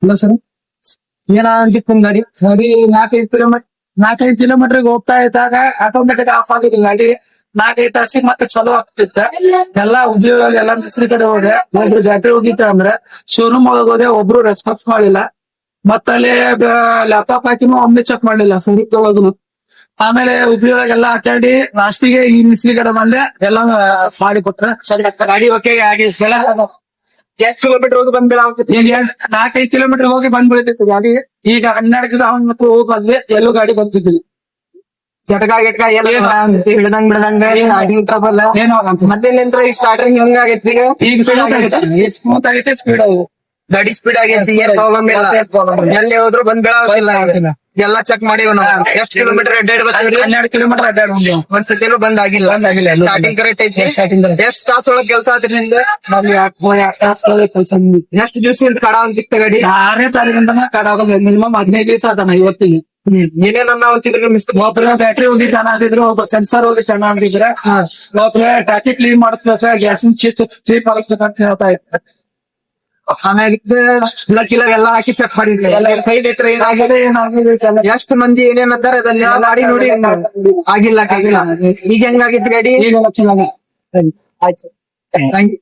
ಇಲ್ಲ ಸರ್ ಏನಾಗಿತ್ತು ಗಾಡಿ ಗಾಡಿ 4-5 ಕಿಲೋಮೀಟರ್ ಹೋಗ್ತಾ ಇದ್ದಾಗ ಆಟೋಮೆಟಿಕ್ ಆಫ್ ಆಗಿತ್ತು ಗಾಡಿ. 4-5 ತಾಸಿಗೆ ಮತ್ತೆ ಚಲೋ ಆಗ್ತಿತ್ತ. ಎಲ್ಲಾ ಉದ್ಯೋಗ ಎಲ್ಲಾ ಮಿಸ್ತ್ರಿ ಕಡೆ ಹೋದೆ. ಒಬ್ರು ಬ್ಯಾಟ್ರಿ ಹೋಗಿತ್ತ ಅಂದ್ರೆ ಶೋರೂಮ್ ಒಳಗೆ ಹೋದೆ, ಒಬ್ರು ರೆಸ್ಪಾನ್ಸ್ ಮಾಡಿಲ್ಲ. ಮತ್ತಲ್ಲಿ ಲ್ಯಾಪ್ಟಾಪ್ ಹಾಕಿನೂ ಒಮ್ಮೆ ಚೆಕ್ ಮಾಡಿಲ್ಲ ಸುರಿತ ಹೋಗುನು. ಆಮೇಲೆ ಉದ್ಯೋಗ ಎಲ್ಲಾ ಹಾಕಾಡಿ ಲಾಸ್ಟಿಗೆ ಈ ಮಿಸ್ತ್ರಿ ಕಡೆ ಬಂದೆ, ಎಲ್ಲ ಮಾಡಿ ಕೊಟ್ರ ಗಾಡಿ ಓಕೆ ಆಗಿ. ಎಷ್ಟು ಕಿಲೋಮೀಟರ್ ಹೋಗಿ ಬಂದ್ಬೇಡ ಈಗ 4-5 ಕಿಲೋಮೀಟರ್ ಹೋಗಿ ಬಂದ್ಬಿಡ್ತಿತ್ತು ಗಾಡಿ. ಈಗ 12 ಕಿಲೋಮೀಟರ್ ಹೋಗಿ ಬಂದ್ವಿ, ಎಲ್ಲೂ ಗಾಡಿ ಬಂದಿದ್ದಿಲ್ಲ. ಜಟಕ ಗಿಟಕ ಎಲ್ಲ ಹಿಡ್ದಂಗ್ ಬಿಡದಂಗ ಗಾಡಿ ಟ್ರಬಲ್ ಏನೋ ಮತ್ತೇನಿಂತ್ರ ಈಗ ಸ್ಟಾರ್ಟಿಂಗ್ ಹೆಂಗ್ ಆಗೈತಿ ಈಗ ಸ್ಮೂತ್ ಆಗೈತೆ, ಸ್ಪೀಡ್ ಆಗಿದೆ ಗಾಡಿ ಸ್ಪೀಡ್ ಆಗೈತಿ, ಏನ್ ಪ್ರಾಬ್ಲಮ್ ಇಲ್ಲ. ಎಲ್ಲಿ ಹೋದ್ರು ಬಂದ್ ಬೀಳ ಎಲ್ಲಾ ಚೆಕ್ ಮಾಡಿವ್ ನಾವು. ಎಷ್ಟು ಕಿಲೋಮೀಟರ್ ಅಡ್ಡಾಡಿ ಬರ್ತೀವಿ? 12 ಕಿಲೋಮೀಟರ್ ಅಡ್ಡಾಡಿ ಒಂದ್ಸತಿನೂ ಬಂದ್ ಆಗಿಲ್ಲ. ಸ್ಟಾರ್ಟಿಂಗ್ ಕರೆಕ್ಟ್ ಐತಿ. ಎಷ್ಟ್ ತಾಸ ಒಳಗ್ ಕೆಲ್ಸ ಆದ್ರಿ ನಿಂದ? ಎಷ್ಟು ದಿವ್ಸದಿಂದ ಕಡ ಅಂತಿತ್ತ ಗಾಡಿ? 6ನೇ ತಾರೀಕಿಂದ ಕಡಾಗ ಮಿನಿಮಮ್ 15 ದಿವಸ ಆತನ ಇವತ್ತಿಗೆ. ಏನೇನ್ ಅಂತಿದ್ರು ಮಿಸ್ತ್ರಿ? ಒಬ್ರ ಬ್ಯಾಟ್ರಿ ಹೋಗಿ ಚೆನ್ನ ಅಂತಿದ್ರು, ಒಬ್ಬ ಸೆನ್ಸರ್ ಹೋಗಿ ಚೆನ್ನ ಅಂತಿದ್ರ, ಒಬ್ರ ಟಾಕಿ ಕ್ಲೀನ್ ಮಾಡಿಸ್ತಾರೆ, ಗ್ಯಾಸಿನ ಚೀಪ್ ಆಗುತ್ತೆ ಅಂತ ಹೇಳ್ತಾ ಇತ್ತು. ಆಮ್ಯಾಗ ಲಕ್ಕಿಲ ಎಲ್ಲ ಹಾಕಿ ಚೆಕ್ ಮಾಡಿದ್ವಿ. ಕೈದ ಹತ್ರ ಏನಾಗಿದೆ ಎಷ್ಟು ಮಂದಿ ಏನೇನ್ ಅಂತಾರೆ ಅದನ್ನೆಲ್ಲ ಮಾಡಿ ನೋಡಿ ಆಗಿಲ್ಲ. ಈಗ ಹೆಂಗಾಗಿತ್ತು ಗಾಡಿ? ಈಗ ಆಯ್ತು, ಥ್ಯಾಂಕ್ ಯು.